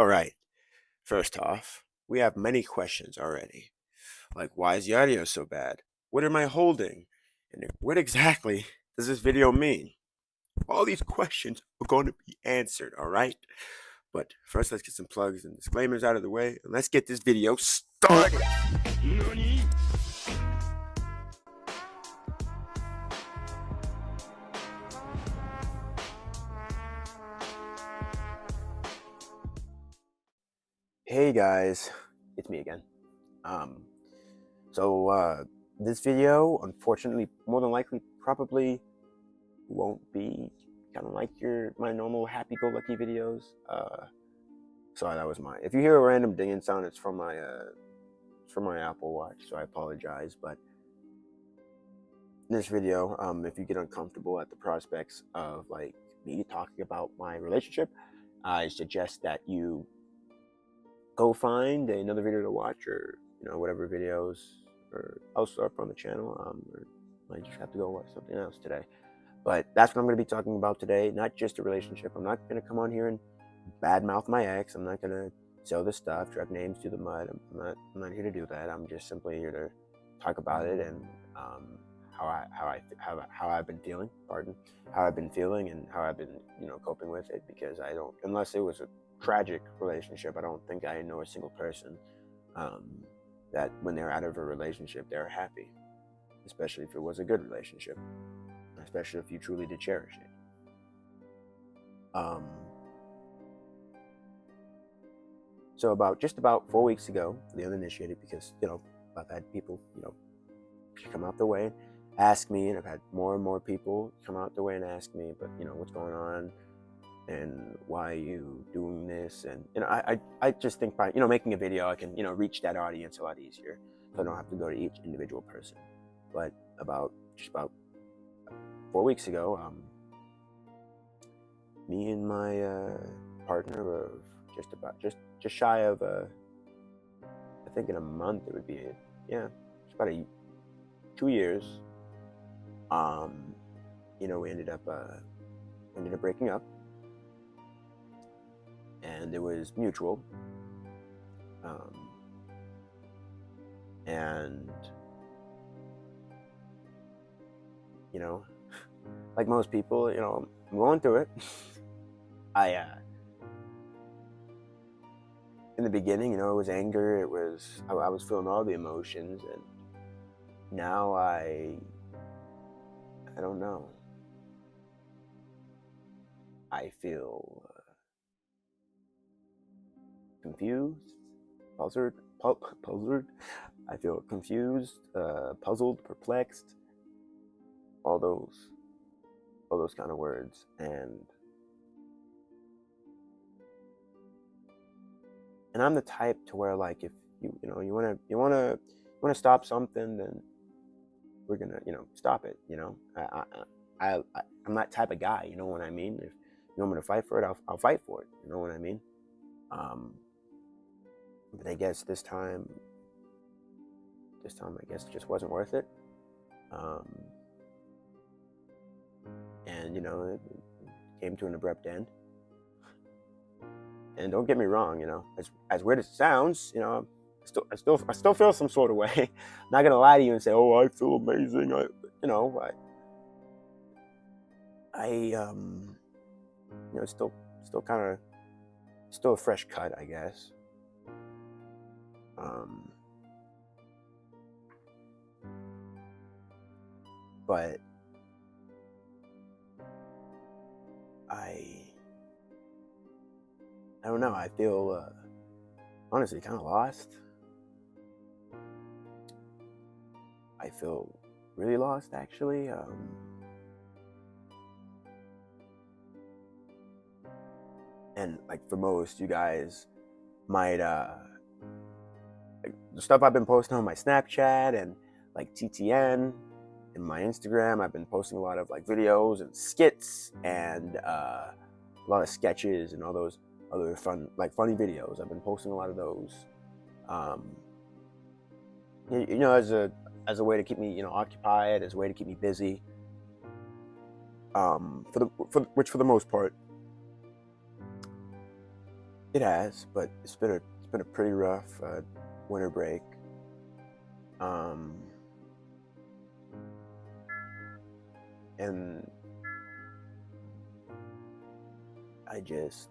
All right. First off, we have many questions already. Like, why is the audio so bad? What am I holding? And what exactly does this video mean? All these questions are going to be answered, all right? But first, let's get some plugs and disclaimers out of the way, and let's get this video started. Hey guys, it's me again. So this video, unfortunately, more than likely, probably won't be kind of like my normal happy-go-lucky videos. Sorry, that was if you hear a random dinging sound, it's from my Apple Watch, so I apologize. But in this video, if you get uncomfortable at the prospects of like me talking about my relationship, I suggest that you go find another video to watch, or whatever videos or else up on the channel. Or might just have to go watch something else today. But that's what I'm going to be talking about today. Not just a relationship. I'm not going to come on here and badmouth my ex. I'm not going to sell this stuff, drag names through the mud. I'm not here to do that. I'm just simply here to talk about it and how I've been feeling. How I've been feeling and how I've been coping with it. Because unless it was a tragic relationship, I don't think I know a single person that when they're out of a relationship they're happy, especially if it was a good relationship, especially if you truly did cherish it. So about 4 weeks ago, the uninitiated, because I've had people come out the way and ask me, and I've had more and more people come out the way and ask me, but what's going on and why are you doing this? And I just think by making a video I can reach that audience a lot easier, so I don't have to go to each individual person. But about 4 weeks ago, me and my partner were just shy of I think in a month it would be it's about 2 years. We ended up breaking up, and it was mutual. And like most people, I'm going through it. In the beginning, it was anger. I was feeling all the emotions, and now I don't know. I feel confused, puzzled. I feel confused, puzzled, perplexed. All those kind of words. And I'm the type to where, like, if you want to stop something, then we're gonna stop it. I'm that type of guy. You know what I mean? If you want me to fight for it, I'll fight for it. You know what I mean? But I guess this time I guess it just wasn't worth it. And it came to an abrupt end. And don't get me wrong, as weird as it sounds, I still feel some sort of way. I'm not gonna lie to you and say, oh, I feel amazing. Still kind of a fresh cut, I guess. But I don't know. I feel honestly kind of lost. I feel really lost, actually. And like for most, you guys might like the stuff I've been posting on my Snapchat and like TTN and my Instagram. I've been posting a lot of like videos and skits and a lot of sketches and all those other funny videos. I've been posting a lot of those, as a way to keep me occupied, as a way to keep me busy. For the most part, It has, but it's been a pretty rough winter break. And I just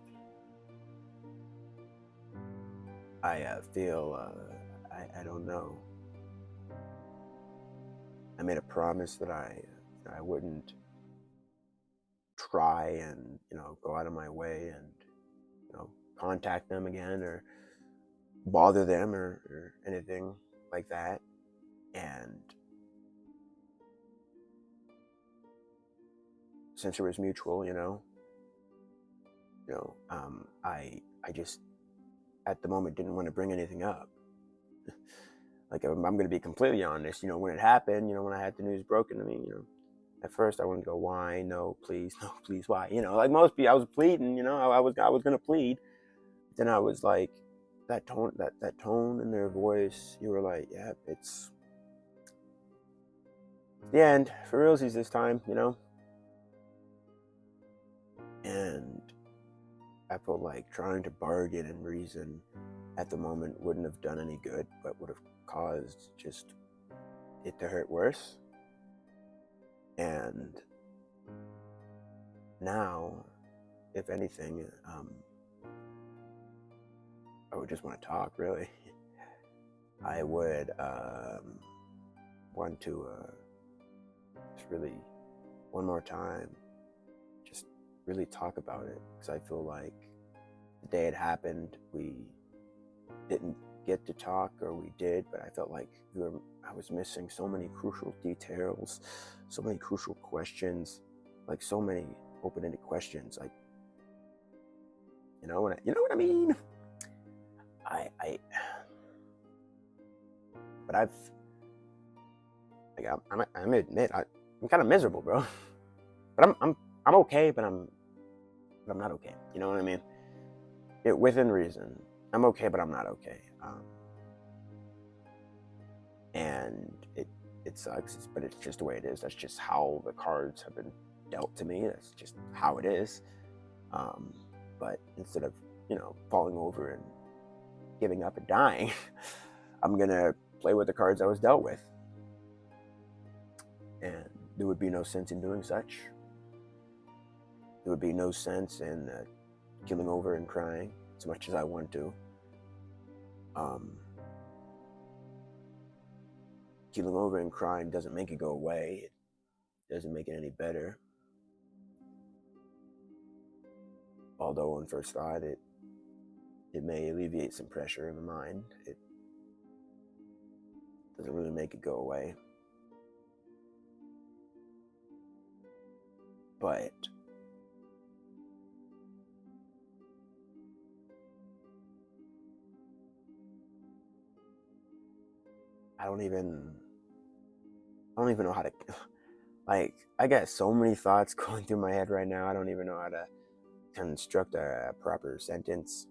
feel I don't know. I made a promise that I wouldn't try and go out of my way and contact them again or bother them or anything like that. And since it was mutual, I just at the moment didn't want to bring anything up. Like, I'm going to be completely honest, when it happened, when I had the news broken to me, at first I wanted to go, why? No, please, why? Like most people, I was pleading, I was going to plead. Then I was like, that tone in their voice, you were like, yeah, it's the end for realsies this time, And I felt like trying to bargain and reason at the moment wouldn't have done any good, but would have caused just it to hurt worse. And now, if anything, I would just want to talk, really. I would want to just really, one more time, just really talk about it. Because I feel like the day it happened, we didn't get to talk, or we did, but I felt like I was missing so many crucial details, so many crucial questions, like so many open-ended questions, like, you know what I mean? But I admit I'm kind of miserable, bro. But I'm okay, but I'm not okay. You know what I mean? Within reason. I'm okay, but I'm not okay. And it sucks, but it's just the way it is. That's just how the cards have been dealt to me. That's just how it is. But instead of falling over and giving up and dying, I'm gonna play with the cards I was dealt with, and there would be no sense in doing such. There would be no sense in keeling over and crying as much as I want to. Keeling over and crying doesn't make it go away. It doesn't make it any better. Although on first thought, it may alleviate some pressure in the mind. It doesn't really make it go away. But I don't even know how to, like, I got so many thoughts going through my head right now. I don't even know how to construct a proper sentence.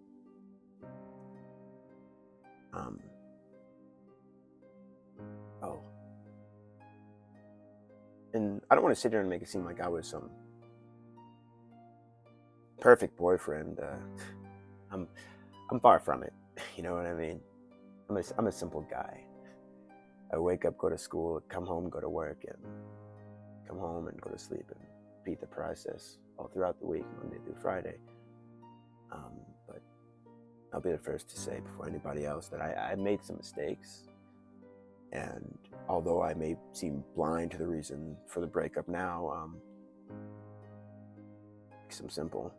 And I don't want to sit here and make it seem like I was some perfect boyfriend. I'm far from it. You know what I mean? I'm a simple guy. I wake up, go to school, come home, go to work, and come home and go to sleep, and repeat the process all throughout the week, Monday through Friday. But I'll be the first to say before anybody else that I made some mistakes. And although I may seem blind to the reason for the breakup now, some simple.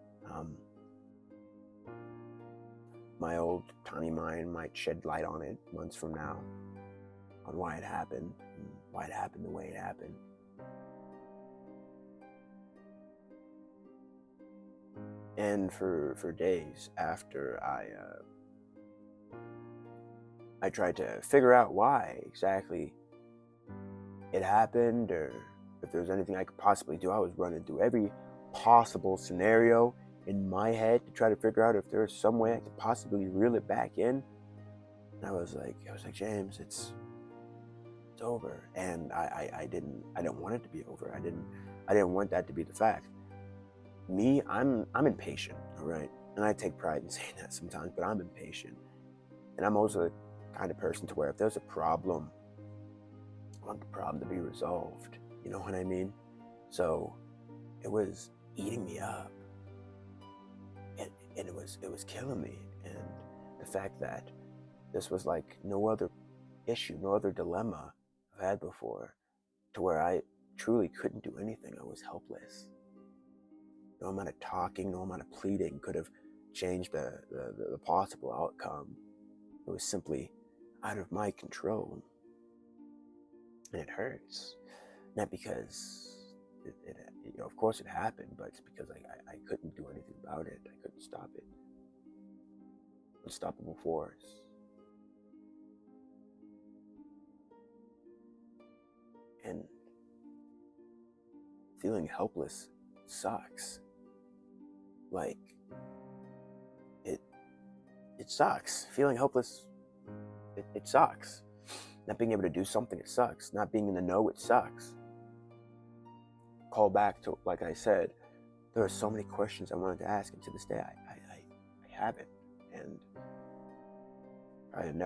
My old tiny mind might shed light on it months from now, on why it happened, and why it happened the way it happened. And for days after I tried to figure out why exactly it happened, or if there was anything I could possibly do. I was running through every possible scenario in my head to try to figure out if there was some way I could possibly reel it back in. And I was like, James, it's over. And I didn't want it to be over. I didn't want that to be the fact. Me, I'm impatient, all right? And I take pride in saying that sometimes, but I'm impatient. And I'm also the kind of person to where if there's a problem, I want the problem to be resolved. You know what I mean? So it was eating me up. And it was killing me. And the fact that this was like no other issue, no other dilemma I've had before, to where I truly couldn't do anything. I was helpless. No amount of talking, no amount of pleading could have changed the possible outcome. It was simply out of my control. And it hurts. Not because, of course it happened, but it's because I couldn't do anything about it. I couldn't stop it. Unstoppable force. And feeling helpless sucks. Like, it sucks. Feeling helpless, it sucks. Not being able to do something, it sucks. Not being in the know, it sucks. Call back to, like I said, there are so many questions I wanted to ask, and to this day, I haven't. And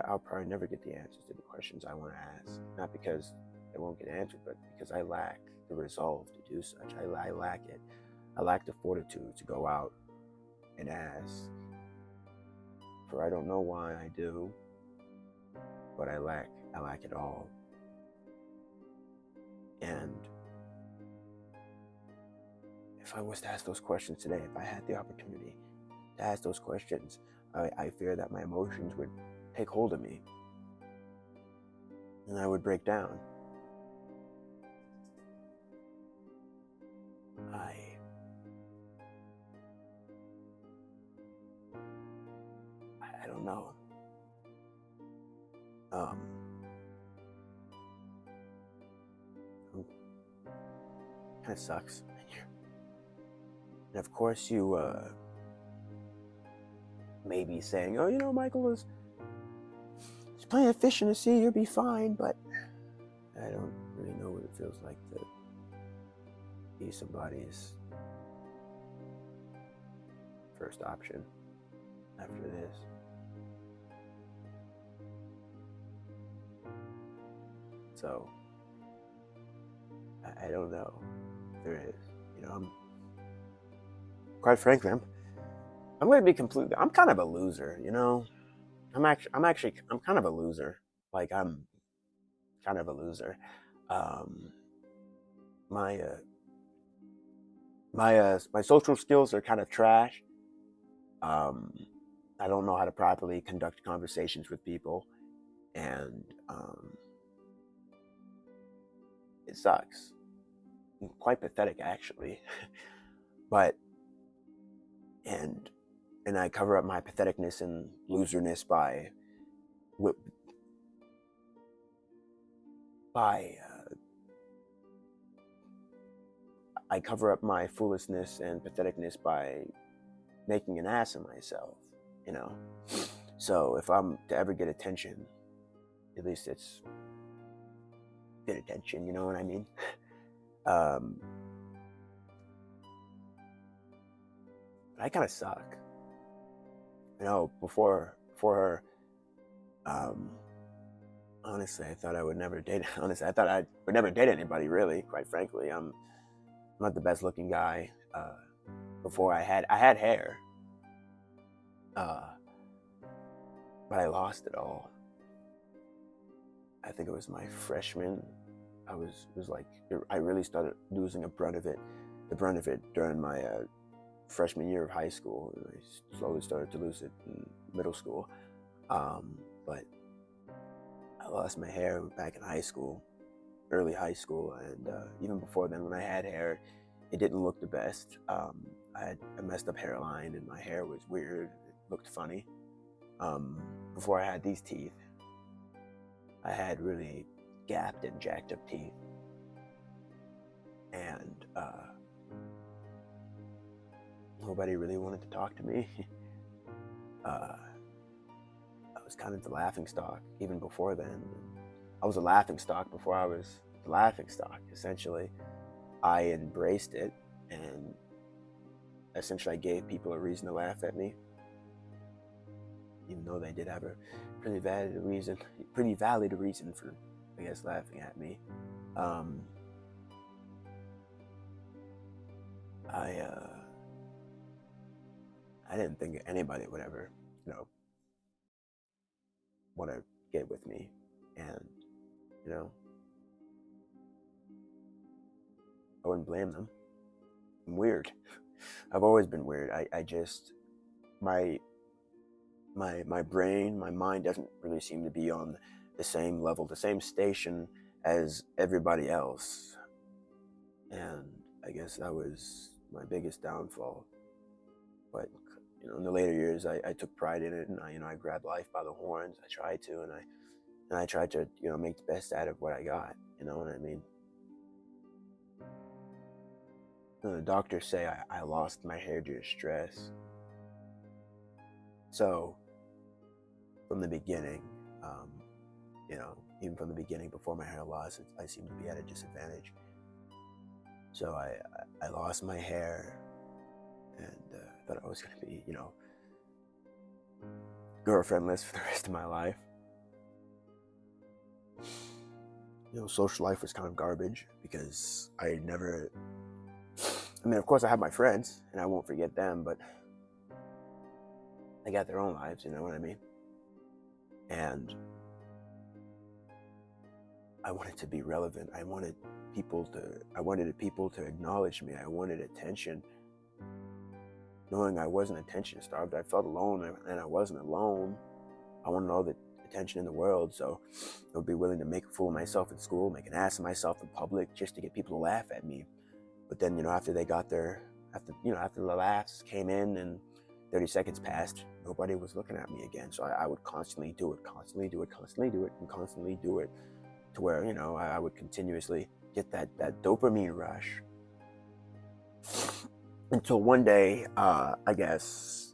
I'll probably never get the answers to the questions I want to ask. Not because they won't get answered, but because I lack the resolve to do such. I lack it. I lack the fortitude to go out and ask. For I don't know why I do, but I lack it all. And if I was to ask those questions today, if I had the opportunity to ask those questions, I fear that my emotions would take hold of me and I would break down. I don't know. Kind of sucks. And of course you may be saying, oh, Michael is playing a fish in the sea, you'll be fine, but I don't really know what it feels like to be somebody's first option after this. So I don't know if there is. Quite frankly, I'm going to be completely. I'm kind of a loser. I'm kind of a loser. Like, I'm kind of a loser. My social skills are kind of trash. I don't know how to properly conduct conversations with people, and it sucks. Quite pathetic, actually. But and I cover up my patheticness and loserness by I cover up my foolishness and patheticness by making an ass of myself, So if I'm to ever get attention, at least it's good attention, you know what I mean? I kind of suck. Before her, honestly, I thought I would never date. Honestly, I thought I would never date anybody, really, quite frankly. I'm not the best looking guy. Before I had hair, but I lost it all. I think it was my freshman. I really started losing the brunt of it during my freshman year of high school. I slowly started to lose it in middle school. But I lost my hair back in high school, early high school, and even before then, when I had hair, it didn't look the best. I had a messed up hairline, and my hair was weird. It looked funny. Before I had these teeth, I had really gapped and jacked up teeth, and nobody really wanted to talk to me. I was kind of the laughingstock even before then. I was a laughingstock before I was the laughingstock, essentially. I embraced it, and essentially I gave people a reason to laugh at me, even though they did have a pretty valid reason for, I guess, laughing at me. I didn't think anybody would ever, want to get with me, and I wouldn't blame them. I'm weird. I've always been weird. I just, my brain, my mind doesn't really seem to be on the same level, the same station as everybody else. And I guess that was my biggest downfall. But in the later years, I took pride in it, and I grabbed life by the horns. I tried to, and I tried to make the best out of what I got. You know what I mean? The doctors say I lost my hair due to stress. So from the beginning, even from the beginning, before my hair loss, I seemed to be at a disadvantage. So I lost my hair, and thought I was going to be, girlfriendless for the rest of my life. Social life was kind of garbage because of course I have my friends, and I won't forget them, but they got their own lives, you know what I mean? And I wanted to be relevant. I wanted people to acknowledge me. I wanted attention. Knowing I wasn't attention starved, I felt alone, and I wasn't alone. I wanted all the attention in the world, so I would be willing to make a fool of myself in school, make an ass of myself in public, just to get people to laugh at me. But then, after they got after the laughs came in and 30 seconds passed, nobody was looking at me again. So I would constantly do it, to where, I would continuously get that dopamine rush. Until one day, I guess,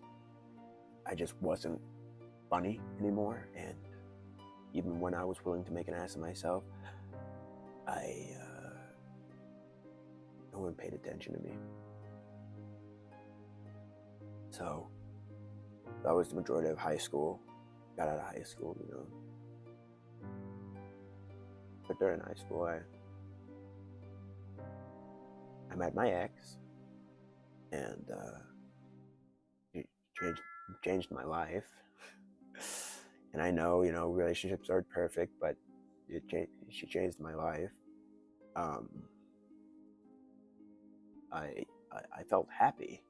I just wasn't funny anymore. And even when I was willing to make an ass of myself, no one paid attention to me. So that was the majority of high school. Got out of high school, But during high school, I met my ex, and it changed my life. And I know, relationships aren't perfect, but she changed my life. I felt happy.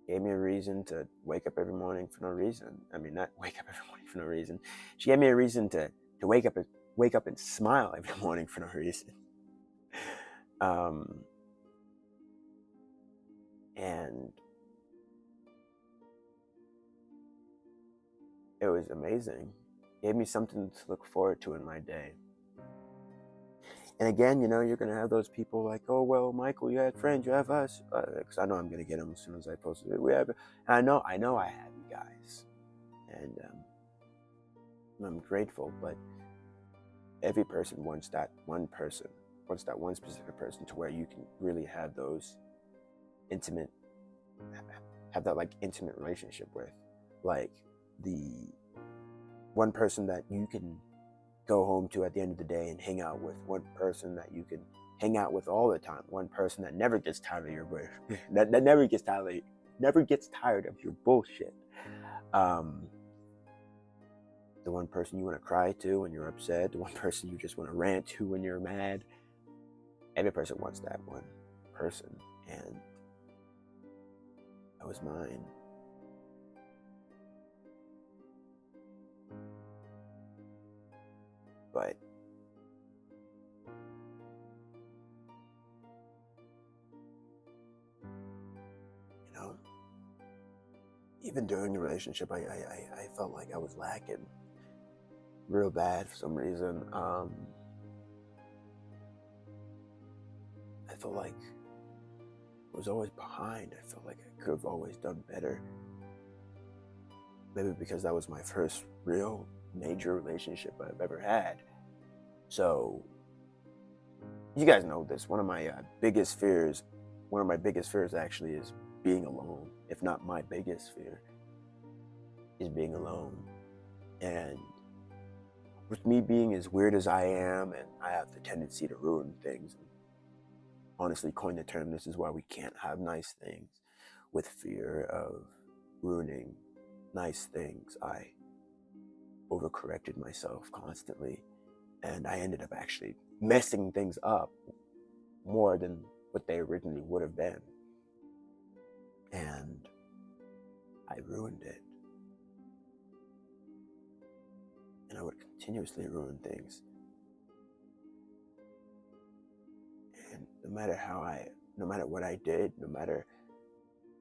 Gave me a reason to wake up every morning for no reason. I mean, not wake up every morning for no reason. She gave me a reason to wake up and smile every morning for no reason. And it was amazing. Gave me something to look forward to in my day. And again, you're going to have those people like, oh, well, Michael, you had friends, you have us. Because I know I'm going to get them as soon as I post it. And I know I have you guys. And I'm grateful, but every person wants that one specific person to where you can really have those intimate relationship with. Like the one person that you can go home to at the end of the day and hang out with, one person that you can hang out with all the time, one person that never gets tired of your that never gets tired of your bullshit. The one person you want to cry to when you're upset, the one person you just want to rant to when you're mad. Every person wants that one person, and that was mine. But even during the relationship, I felt like I was lacking real bad for some reason. I felt like I was always behind. I felt like I could have always done better. Maybe because that was my first real major relationship I've ever had. So you guys know this. One of my biggest fears one of my biggest fears actually is being alone. If not my biggest fear, is being alone. And with me being as weird as I am, and I have the tendency to ruin things, and honestly coined the term, this is why we can't have nice things, with fear of ruining nice things, I overcorrected myself constantly, and I ended up actually messing things up more than what they originally would have been, and I ruined it. And I would continuously ruin things. And no matter what I did, no matter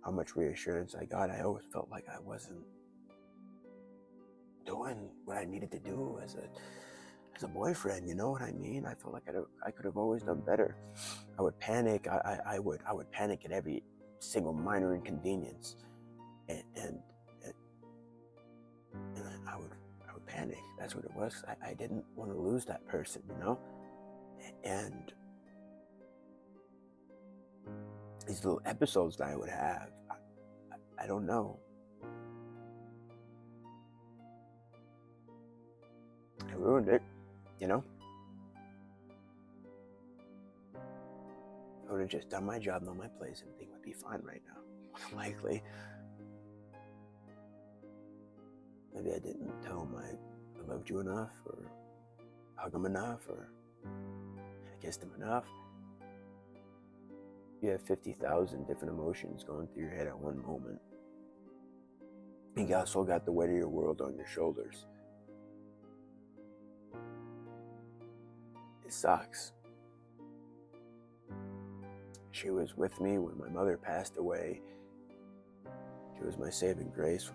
how much reassurance I got, I always felt like I wasn't doing what I needed to do as a boyfriend. You know what I mean? I felt like I could have always done better. I would panic. I would panic at every single minor inconvenience, and I would panic. That's what it was. I didn't want to lose that person, you know? And these little episodes that I would have, I don't know. I ruined it, you know? I would have just done my job, known my place, everything would be fine right now. More than likely. Maybe I didn't tell him I loved you enough, or hug him enough, or I kissed him enough. You have 50,000 different emotions going through your head at one moment. You also got the weight of your world on your shoulders. It sucks. She was with me when my mother passed away. She was my saving grace.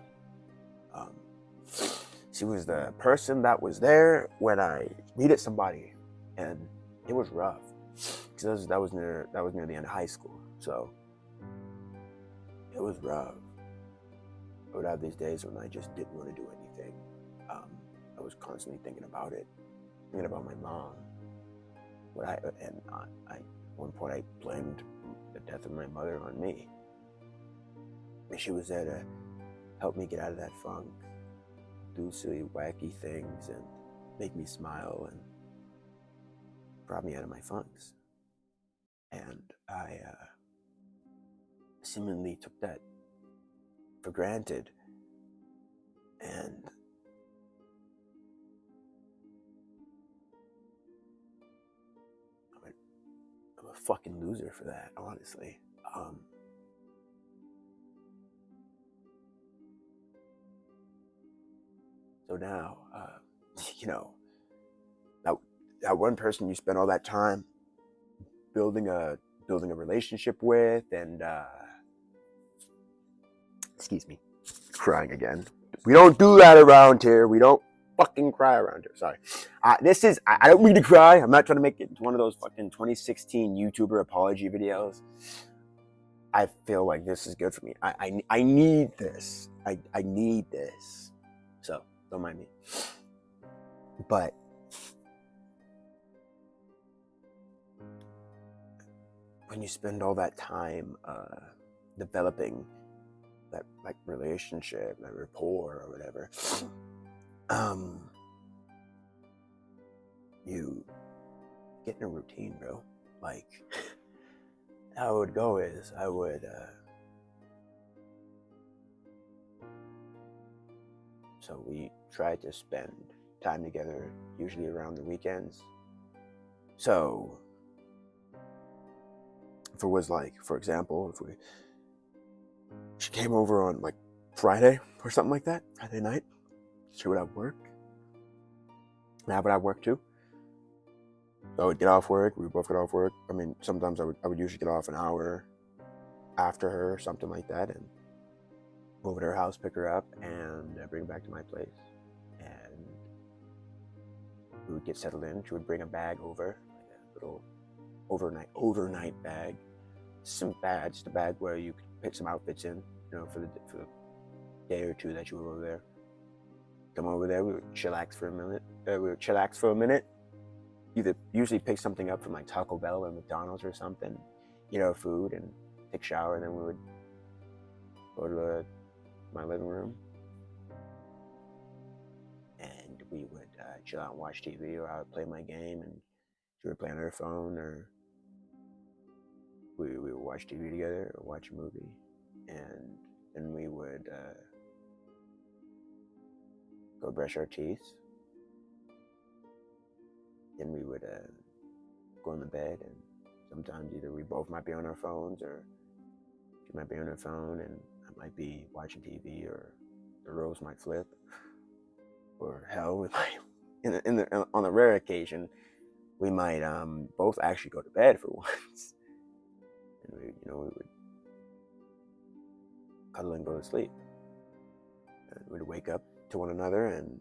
She was the person that was there when I needed somebody, and it was rough because that was near the end of high school, so it was rough. I would have these days when I just didn't want to do anything. I was constantly thinking about it, thinking about my mom. At one point I blamed the death of my mother on me. And she was there to help me get out of that funk, do silly, wacky things, and make me smile, and brought me out of my funks. And I seemingly took that for granted, and I'm a fucking loser for that, honestly. So now, you know, that one person you spend all that time building a relationship with, and excuse me, crying again. We don't do that around here. We don't fucking cry around here. Sorry. I don't mean to cry. I'm not trying to make it one of those fucking 2016 YouTuber apology videos. I feel like this is good for me. I need this. I need this. So don't mind me. But when you spend all that time developing that like relationship, that rapport or whatever, you get in a routine, bro. Like, how it would go is I would so we try to spend time together, usually around the weekends. So if it was like, for example, she came over on like Friday or something like that, Friday night, she would have work, and I would have work too. So I would get off work, we would both get off work. I mean, sometimes I would usually get off an hour after her or something like that, and go over to her house, pick her up, and bring her back to my place. And we would get settled in. She would bring a bag over, like a little overnight bag. Just a bag where you could put some outfits in, you know, for the day or two that you were over there. Come over there, we would chillax for a minute. Usually pick something up from like Taco Bell or McDonald's or something, you know, food, and take a shower, and then we would go to my living room, and we would chill out and watch TV, or I would play my game, and she would play on her phone, or we would watch TV together, or watch a movie, and then we would go brush our teeth. Then we would go in the bed, and sometimes either we both might be on our phones, or she might be on her phone, and I might be watching TV, or the roles might flip, or hell, we might, on a rare occasion, we might both actually go to bed for once, and we would cuddle and go to sleep, and we'd wake up to one another, and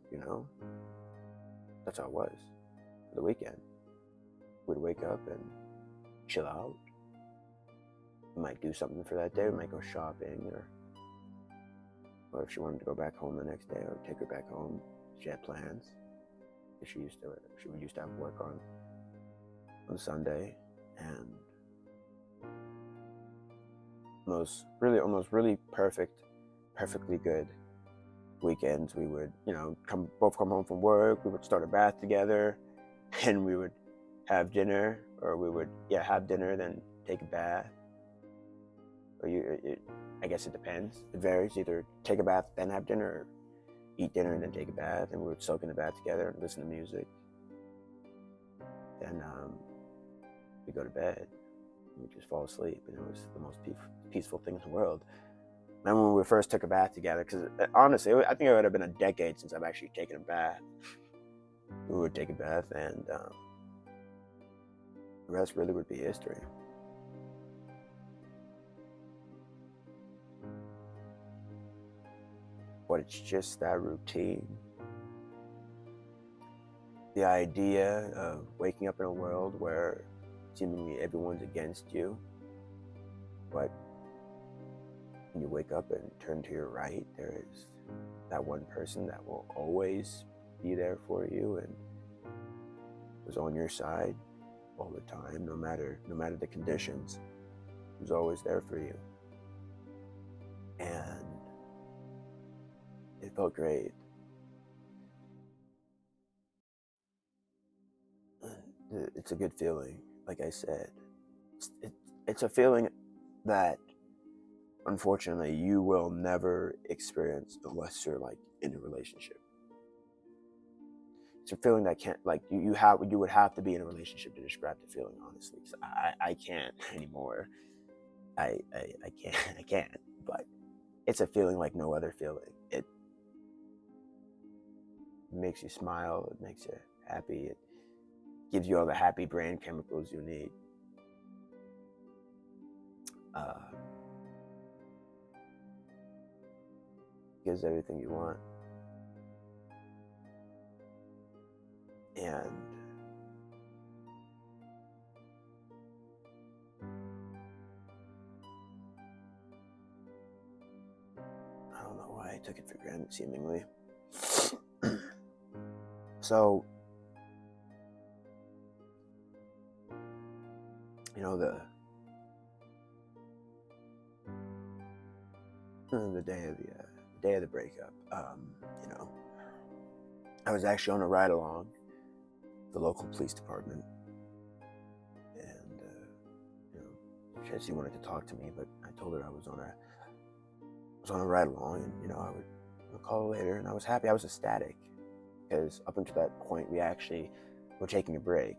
that's how it was for the weekend. We'd wake up and chill out. We might do something for that day. We might go shopping, or if she wanted to go back home the next day, or take her back home. She had plans. She would used to have work on Sunday, and almost really perfectly good weekends. We would both come home from work. We would start a bath together, and we would have dinner, or we would have dinner, then take a bath. Or I guess it depends. It varies. Either take a bath then have dinner, or eat dinner and then take a bath, and we would soak in the bath together and listen to music. Then we go to bed. We just fall asleep, and it was the most peaceful thing in the world. Remember when we first took a bath together? Because honestly, I think it would have been a decade since I've actually taken a bath. We would take a bath, and the rest really would be history. But it's just that routine. The idea of waking up in a world where seemingly everyone's against you, but when you wake up and turn to your right, there is that one person that will always be there for you and was on your side all the time, no matter the conditions. Who's always there for you. And it felt great. It's a good feeling. Like I said, it's a feeling that unfortunately you will never experience unless you're in a relationship. It's a feeling that can't, you would have to be in a relationship to describe the feeling, honestly. I can't anymore. I can't. But it's a feeling like no other feeling. It makes you smile. It makes you happy. It gives you all the happy brain chemicals you need. Gives everything you want. And I don't know why I took it for granted, seemingly. So, the day of the breakup, I was actually on a ride along the local police department, and she wanted to talk to me, but I told her I was on a ride along, and I would call her later, and I was happy. I was ecstatic because up until that point we actually were taking a break,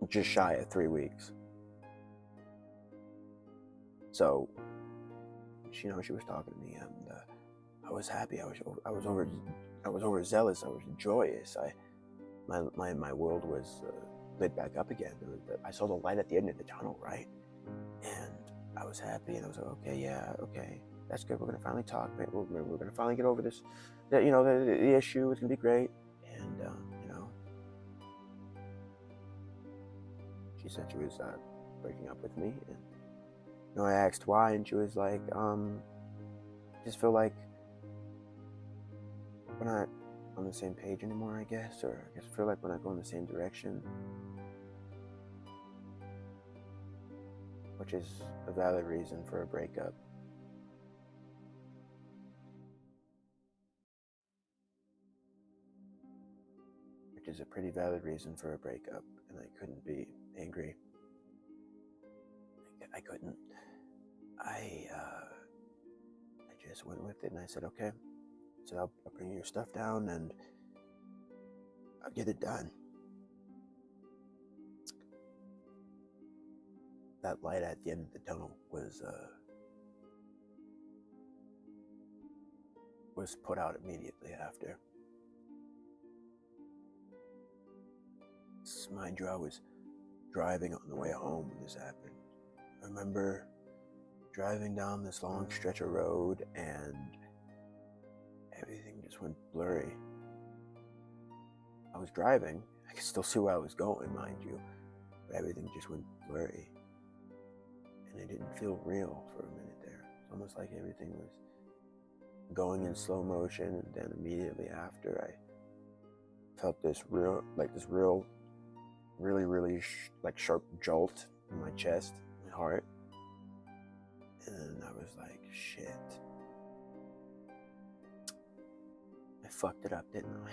just shy of 3 weeks. So she was talking to me, and I was happy. I was overzealous. I was joyous. My world was lit back up again. I saw the light at the end of the tunnel, right? And I was happy, and I was like, okay, that's good. We're gonna finally talk. We're gonna finally get over this. The issue. It's gonna be great. And she said she was breaking up with me, and I asked why, and she was like, I just feel like we're not on the same page anymore, I guess, or I just feel like we're not going the same direction. which is a valid reason for a breakup. Which is a pretty valid reason for a breakup, and I couldn't be angry. I couldn't. I just went with it, and I said, okay. So I'll bring your stuff down, and I'll get it done. That light at the end of the tunnel was put out immediately after. Mind you, I was driving on the way home when this happened. I remember driving down this long stretch of road, and everything just went blurry. I was driving. I could still see where I was going, mind you, but everything just went blurry. And it didn't feel real for a minute there. It's almost like everything was going in slow motion, and then immediately after, I felt this real, really sharp jolt in my chest, my heart. And I was like, shit. I fucked it up, didn't I?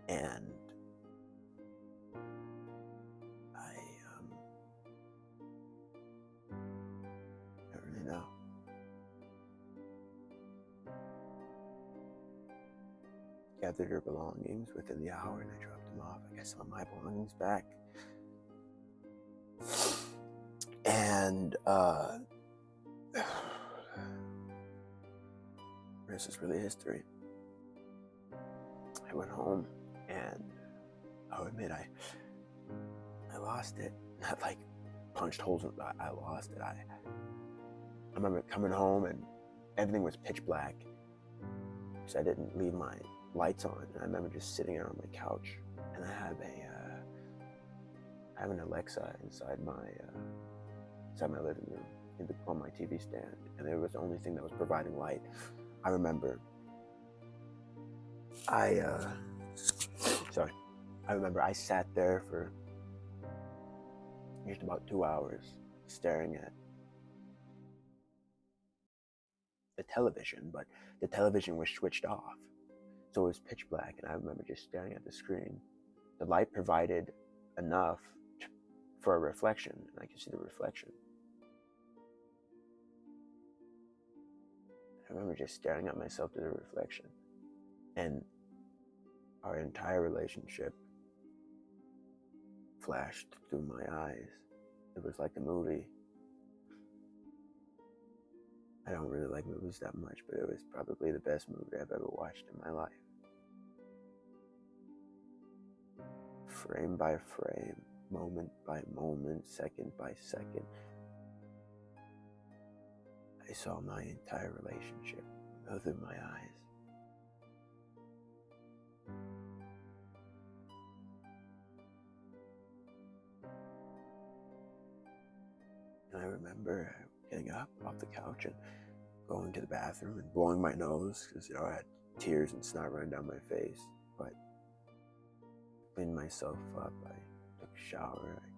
And I don't really know. Gathered her belongings within the hour, and I dropped them off. I got some of my belongings back. And this is really history. I went home, and I'll admit I lost it. Not like punched holes in it, I lost it. I remember coming home, and everything was pitch black because I didn't leave my lights on. And I remember just sitting there on my couch, and I have an Alexa inside my living room on my TV stand, and it was the only thing that was providing light. I remember I sat there for just about 2 hours staring at the television, but the television was switched off, so it was pitch black, and I remember just staring at the screen. The light provided enough for a reflection, and I could see the reflection. I remember just staring at myself through the reflection, and our entire relationship flashed through my eyes. It was like a movie. I don't really like movies that much, but it was probably the best movie I've ever watched in my life. Frame by frame, moment by moment, second by second, I saw my entire relationship go through my eyes. And I remember getting up off the couch and going to the bathroom and blowing my nose because, I had tears and snot running down my face. But I cleaned myself up. I took a shower. I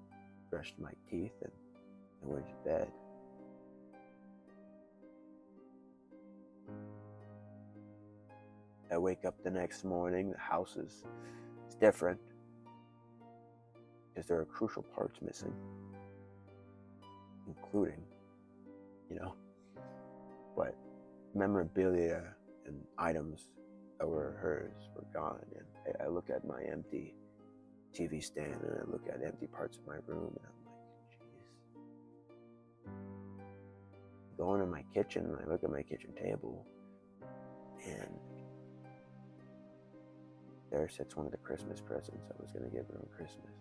brushed my teeth, and I went to bed. I wake up the next morning. The house is different because there are crucial parts missing, including, but memorabilia and items that were hers were gone. And I look at my empty TV stand, and I look at empty parts of my room, and I'm like, jeez. Go into my kitchen, and I look at my kitchen table, and there sits one of the Christmas presents I was going to give her on Christmas.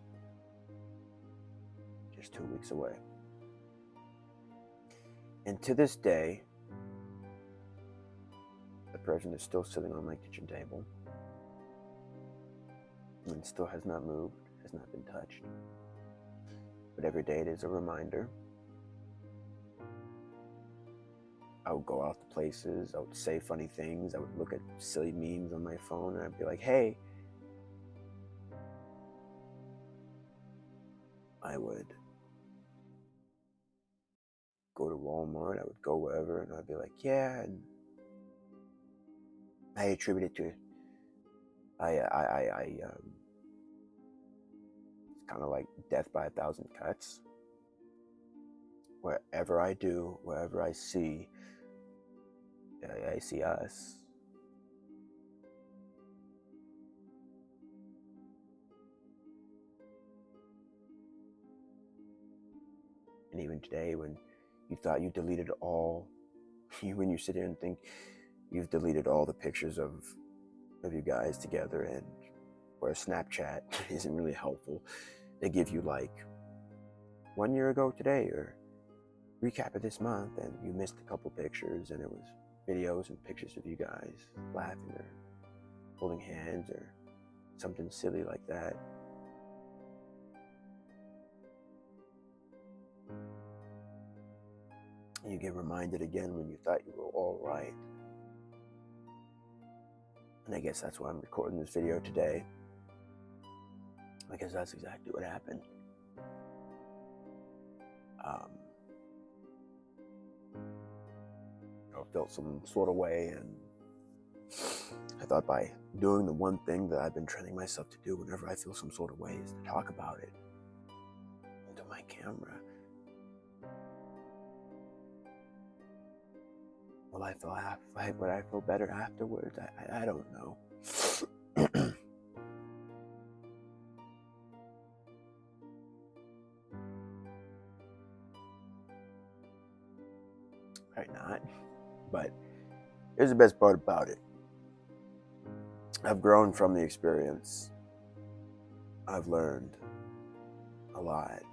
Just 2 weeks away. And to this day, the present is still sitting on my kitchen table. And still has not moved, has not been touched. But every day it is a reminder. I would go out to places, I would say funny things, I would look at silly memes on my phone, and I'd be like, hey. I would go to Walmart, I would go wherever, and I'd be like, yeah. And I attribute it to, it's kind of like death by 1,000 cuts. Wherever I do, wherever I see us. And even today, when you thought you deleted all, when you sit here and think you've deleted all the pictures of you guys together, and where Snapchat isn't really helpful, they give you like 1 year ago today, or recap of this month, and you missed a couple pictures, and it was videos and pictures of you guys laughing or holding hands or something silly like that. You get reminded again when you thought you were all right. And I guess that's why I'm recording this video today. I guess that's exactly what happened. I felt some sort of way, and I thought by doing the one thing that I've been training myself to do whenever I feel some sort of way is to talk about it into my camera. Will I feel better afterwards? I don't know. Probably not. But here's the best part about it. I've grown from the experience. I've learned a lot.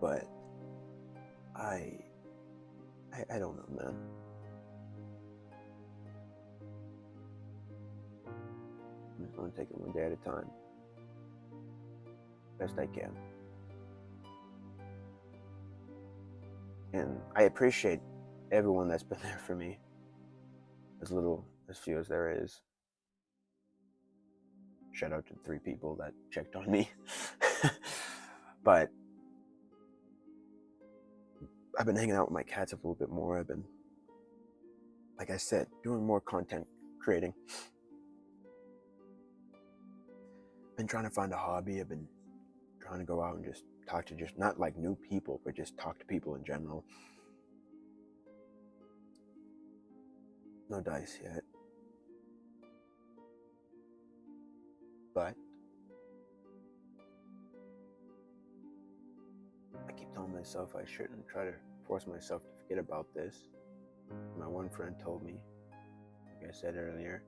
But I don't know, man. I'm just going to take it one day at a time. Best I can. And I appreciate everyone that's been there for me. As few as there is. Shout out to the 3 people that checked on me. But I've been hanging out with my cats a little bit more. I've been, like I said, doing more content creating. Been trying to find a hobby. I've been trying to go out and just talk to not like new people, but just talk to people in general. No dice yet. But I keep telling myself I shouldn't try to force myself to forget about this. My one friend told me, like I said earlier,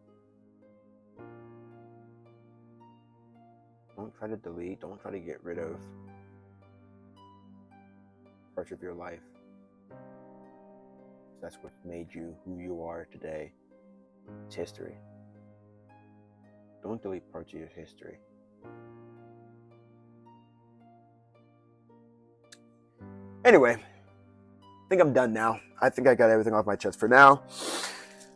don't try to delete, don't try to get rid of parts of your life. That's what made you who you are today. It's history. Don't delete parts of your history. Anyway, I think I'm done now. I think I got everything off my chest for now.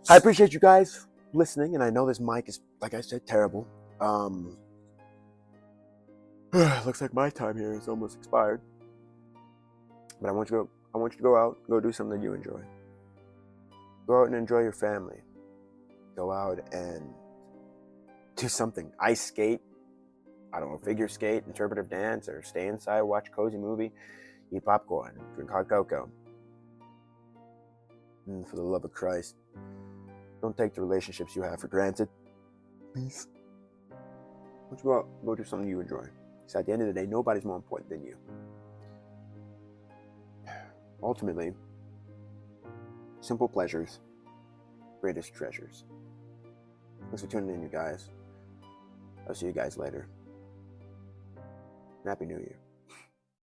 I appreciate you guys listening, and I know this mic is, like I said, terrible. Looks like my time here is almost expired. But I want you to go out, go do something that you enjoy. Go out and enjoy your family. Go out and do something. Ice skate, I don't know, figure skate, interpretive dance, or stay inside, watch a cozy movie, eat popcorn, drink hot cocoa. And for the love of Christ, don't take the relationships you have for granted. Please. Why don't you go out, go do something you enjoy. So at the end of the day, nobody's more important than you. Ultimately, simple pleasures, greatest treasures. Thanks for tuning in, you guys. I'll see you guys later. Happy New Year.